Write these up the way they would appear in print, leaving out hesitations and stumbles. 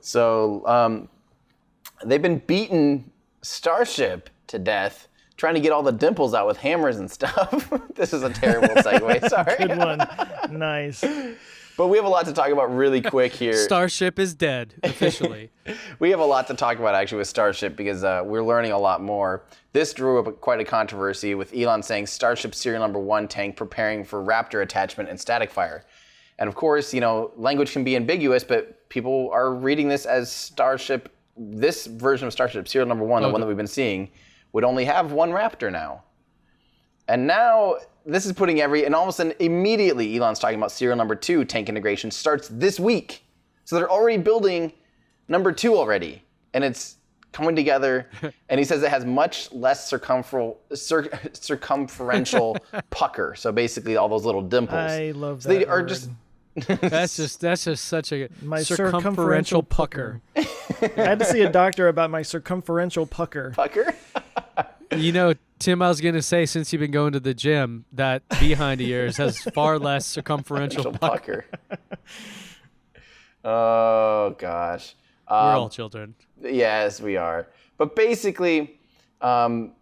So they've been beating Starship to death, trying to get all the dimples out with hammers and stuff. This is a terrible segue, sorry. Good one. Nice. But we have a lot to talk about really quick here. Starship is dead, officially. We have a lot to talk about, actually, with Starship because we're learning a lot more. This drew up quite a controversy with Elon saying Starship serial number 1 tank preparing for Raptor attachment and static fire. And of course, language can be ambiguous, but people are reading this as Starship, this version of Starship serial number 1, the one that we've been seeing, would only have one Raptor now. And now this is putting and all of a sudden, immediately, Elon's talking about serial number 2 tank integration starts this week. So they're already building number 2 already, and it's coming together. And he says it has much less circumferential pucker. So basically, all those little dimples. I love that. So they are word. just. That's just such a My circumferential pucker. I had to see a doctor about my circumferential pucker. Pucker? Tim, I was going to say, since you've been going to the gym, that behind of yours has far less circumferential pucker. Oh, gosh. We're all children. Yes, we are. But basically, Elon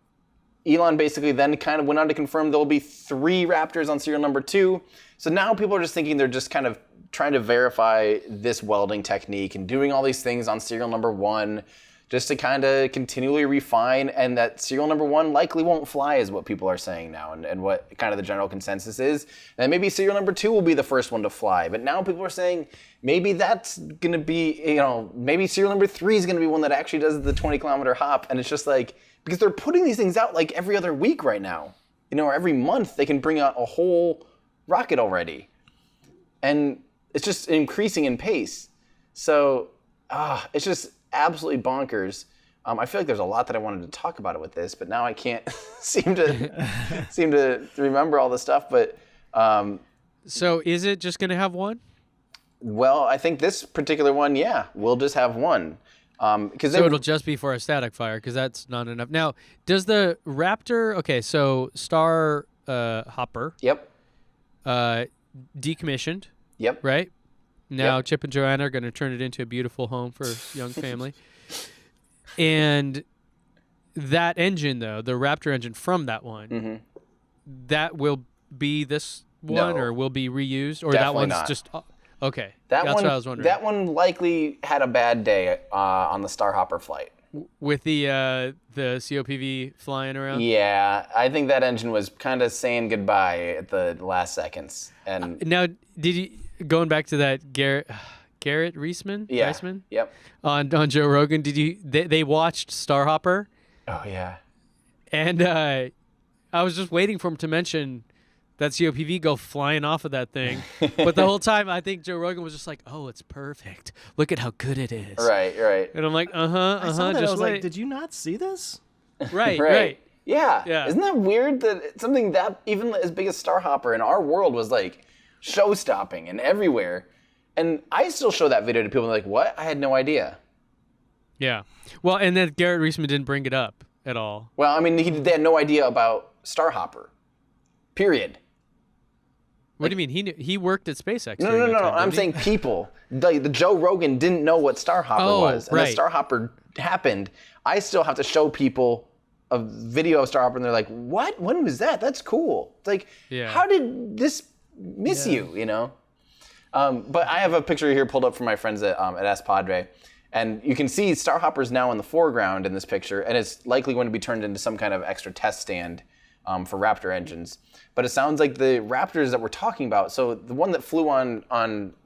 basically then kind of went on to confirm there'll be 3 Raptors on serial number 2. So now people are just thinking they're just kind of trying to verify this welding technique and doing all these things on serial number 1 just to kind of continually refine, and that serial number 1 likely won't fly is what people are saying now, and what kind of the general consensus is. And maybe serial number 2 will be the first one to fly, but now people are saying maybe that's going to be, maybe serial number 3 is going to be one that actually does the 20-kilometer hop, and it's just like, because they're putting these things out like every other week right now, or every month they can bring out a whole rocket already. And it's just increasing in pace. So it's just absolutely bonkers. I feel like there's a lot that I wanted to talk about it with this, but now I can't seem to remember all the stuff. But so is it just going to have one? Well, I think this particular one, will just have one. So it'll just be for a static fire, because that's not enough. Now, does the Raptor? Okay, so Star Hopper. Yep. Decommissioned. Yep. Right? Now Yep. Chip and Joanna are going to turn it into a beautiful home for a young family. And that engine, though, the Raptor engine from that one, that will be this one, or will be reused? Or Definitely that one's not. just... Okay, That's what I was wondering. That one likely had a bad day on the Starhopper flight. With the COPV flying around? Yeah, I think that engine was kind of saying goodbye at the last seconds. And now, did you... Going back to that Garrett Reisman? Yeah. Reisman? Yep. On Joe Rogan, they watched Starhopper? Oh, yeah. And I was just waiting for him to mention that COPV go flying off of that thing. But the whole time, I think Joe Rogan was just like, oh, it's perfect. Look at how good it is. Right. And I'm like, I saw that. just I was wait. like, did you not see this? Right. Yeah. Isn't that weird that something that even as big as Starhopper in our world was like show-stopping and everywhere? And I still show that video to people and they're like, what? I had no idea. Yeah. Well, and then Garrett Reisman didn't bring it up at all. Well, I mean, they had no idea about Starhopper. Period. What do you mean? He worked at SpaceX. No. during that time, I'm didn't he? saying people. The Joe Rogan didn't know what Starhopper was. And right. the Starhopper happened. I still have to show people a video of Starhopper and they're like, what? When was that? That's cool. It's like, how did this miss you, But I have a picture here pulled up from my friends at S Padre. And you can see Starhopper's now in the foreground in this picture, and it's likely going to be turned into some kind of extra test stand for Raptor engines. But it sounds like the Raptors that we're talking about, so the one that flew on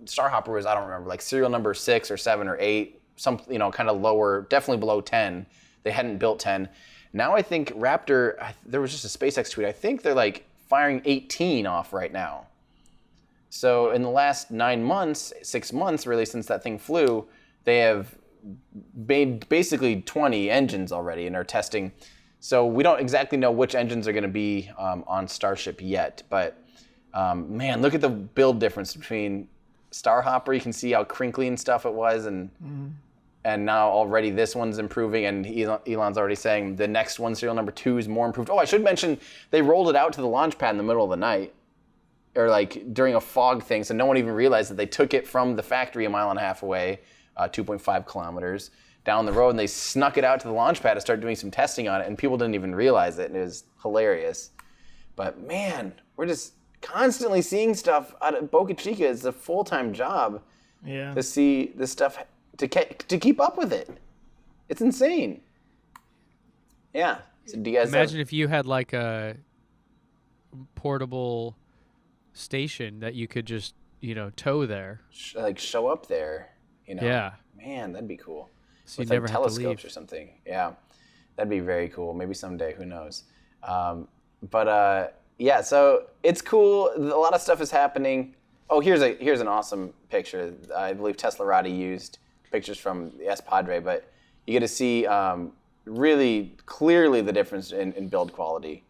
Starhopper was, I don't remember, like serial number 6 or 7 or 8, some kind of lower, definitely below 10. They hadn't built 10. Now I think Raptor, there was just a SpaceX tweet, I think they're like firing 18 off right now. So in the last 9 months, 6 months really since that thing flew, they have made basically 20 engines already and are testing. So we don't exactly know which engines are going to be on Starship yet. But man, look at the build difference between Starhopper. You can see how crinkly and stuff it was. And now already this one's improving. And Elon's already saying the next one, serial number 2, is more improved. Oh, I should mention they rolled it out to the launch pad in the middle of the night. Or like during a fog thing. So no one even realized that they took it from the factory a mile and a half away. 2.5 kilometers down the road, and they snuck it out to the launch pad to start doing some testing on it, and people didn't even realize it, and it was hilarious. But man, we're just constantly seeing stuff out of Boca Chica. It's a full-time job to see this stuff, to keep up with it. It's insane. Yeah. So do you guys imagine if you had like a portable station that you could just, tow there. Show up there, Yeah. Man, that'd be cool. So with you never have to telescopes leave. or something. Yeah. That'd be very cool. Maybe someday, who knows. Yeah, so it's cool. A lot of stuff is happening. Oh, here's an awesome picture. I believe Teslarati used pictures from the S Padre, but you get to see really clearly the difference in build quality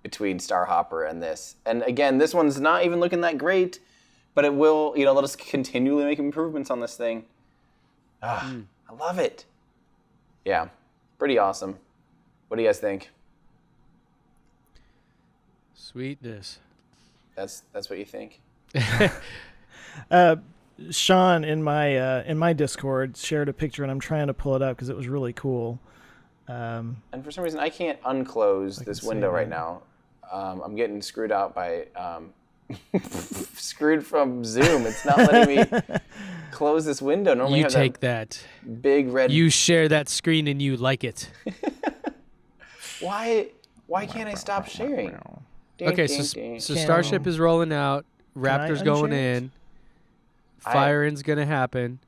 between Starhopper and this. And again, this one's not even looking that great, but it will, let us continually make improvements on this thing. I love it. Yeah, pretty awesome. What do you guys think? Sweetness. That's what you think? Sean in my Discord shared a picture, and I'm trying to pull it up because it was really cool. And for some reason, I can't unclose this window right now. I'm getting screwed out by screwed from Zoom. It's not letting me close this window. Normally, You have take that. big red. You share that screen and you like it. Why can't I stop sharing? Okay, so Starship is rolling out. Raptor's going unshare it? in. Firing's going to happen.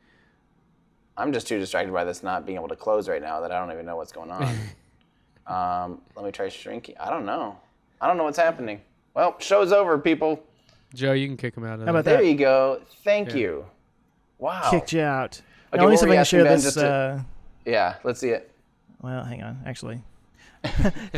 I'm just too distracted by this not being able to close right now that I don't even know what's going on. Let me try shrinking. I don't know what's happening. Well, show's over, people. Joe, you can kick him out of How there. about There that? you go. Thank you. Wow. Kicked you out. Okay, Now, let me what see if were I you can share asking, Ben, this. just Yeah, let's see it. Well, hang on. Actually,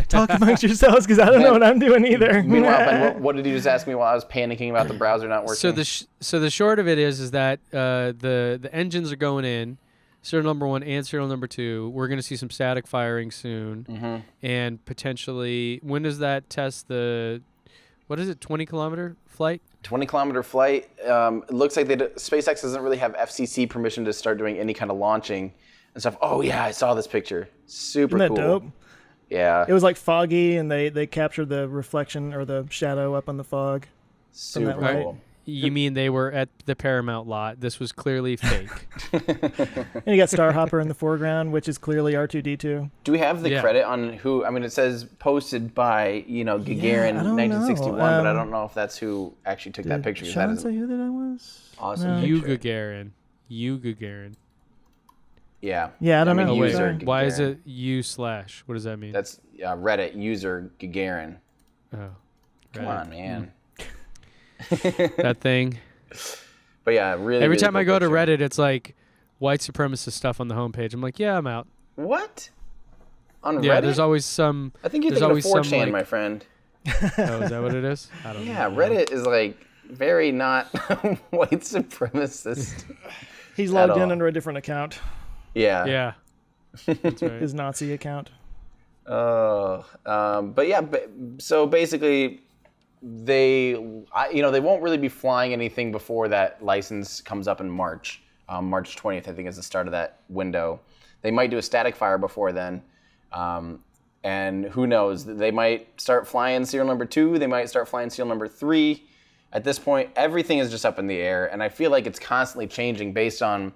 talk amongst yourselves because I don't know what I'm doing either. Meanwhile, Ben, what did you just ask me while I was panicking about the browser not working? So the short of it is that the engines are going in. Serial number 1 and serial number 2. We're going to see some static firing soon, and potentially when does that test the? What is it? 20-kilometer flight? 20-kilometer flight. It looks like SpaceX doesn't really have FCC permission to start doing any kind of launching and stuff. Oh yeah, I saw this picture. Super Isn't that cool. dope? Yeah. It was like foggy, and they captured the reflection or the shadow up on the fog. Super that light. cool. You mean they were at the Paramount lot? This was clearly fake. And you got Starhopper in the foreground, which is clearly R2D2. Do we have the credit on who? I mean, it says posted by Gagarin I don't 1961, know. but I don't know if that's who actually took that picture. 'Cause that Sean is say an who that was? awesome You picture. Gagarin. Yeah. Yeah, I don't know. Oh wait, User why is Gagarin. it u/? What does that mean? That's Reddit user Gagarin. Oh, Come right. on, man. That thing. But yeah, really. Every really time I cool go to picture. Reddit, it's like white supremacist stuff on the homepage. I'm like, yeah, I'm out. What? On Yeah, Reddit? there's always some. I think you're there's thinking of always some, 4chan, like- my friend. Oh, is that what it is? I don't know. Yeah, Reddit is like very not white supremacist. He's logged all. in under a different account, Yeah. Yeah. That's right. his Nazi account. Oh, but yeah, so basically, they won't really be flying anything before that license comes up in March. March 20th, I think, is the start of that window. They might do a static fire before then, and who knows? They might start flying serial number 2. They might start flying serial number 3. At this point, everything is just up in the air, and I feel like it's constantly changing based on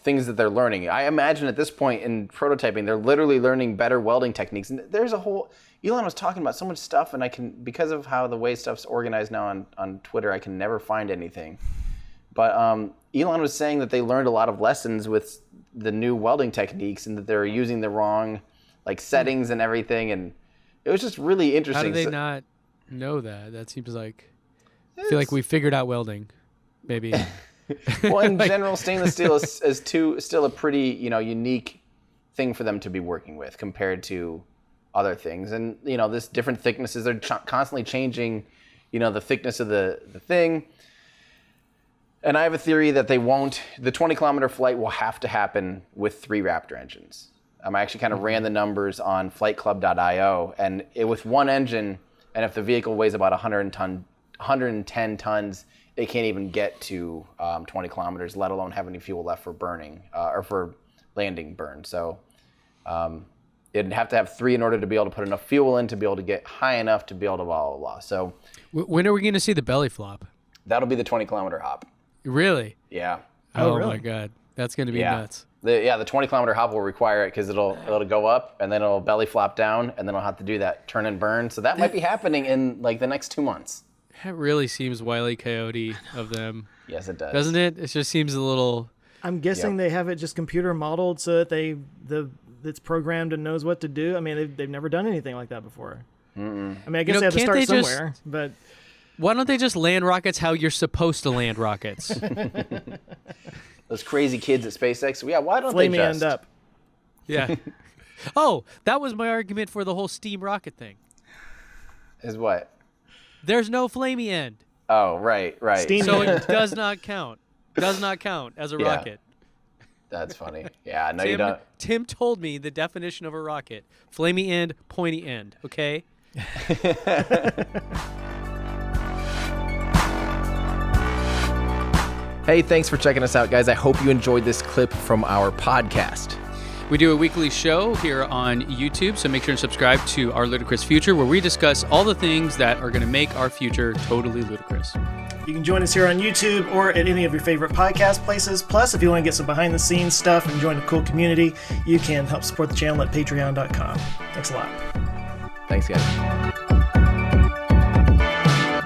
things that they're learning. I imagine at this point in prototyping, they're literally learning better welding techniques. And there's a whole, Elon was talking about so much stuff, and because of how the way stuff's organized now on Twitter, I can never find anything. But Elon was saying that they learned a lot of lessons with the new welding techniques, and that they're using the wrong settings and everything. And it was just really interesting. How do they not know that? That seems like, I feel like we figured out welding, maybe. Well, in general, stainless steel is still a pretty unique thing for them to be working with compared to other things. And this different thicknesses, they're constantly changing the thickness of the thing. And I have a theory that the 20-kilometer flight will have to happen with 3 Raptor engines. I actually kind of ran the numbers on flightclub.io, and with one engine, and if the vehicle weighs about 110 tons, it can't even get to 20 kilometers, let alone have any fuel left for burning or for landing burn. So it'd have to have 3 in order to be able to put enough fuel in to be able to get high enough to be able to blah, blah, blah. So when are we going to see the belly flop? that'll be the 20-kilometer hop. Really? Yeah. Oh, really? my God. That's going to be nuts. The 20-kilometer hop will require it because it'll go up and then it'll belly flop down and then it'll have to do that turn and burn. So that might be happening in like the next 2 months. That really seems Wile E. Coyote of them. Yes, it does. Doesn't it? It just seems a little... I'm guessing they have it just computer modeled so that it's programmed and knows what to do. I mean, they've never done anything like that before. I mean, I guess they have to start somewhere, but... Why don't they just land rockets how you're supposed to land rockets? Those crazy kids at SpaceX. Yeah, why don't Flame they just... end up. Yeah. Oh, that was my argument for the whole steam rocket thing. Is what? There's no flamey end. Oh, right. Steam So end. it does not count. Does not count as a rocket. That's funny. Yeah, no, you don't. Tim told me the definition of a rocket. Flamey end, pointy end. Okay? Hey, thanks for checking us out, guys. I hope you enjoyed this clip from our podcast. We do a weekly show here on YouTube, so make sure to subscribe to Our Ludicrous Future, where we discuss all the things that are going to make our future totally ludicrous. You can join us here on YouTube or at any of your favorite podcast places. Plus, if you want to get some behind-the-scenes stuff and join a cool community, you can help support the channel at patreon.com. Thanks a lot. Thanks, guys.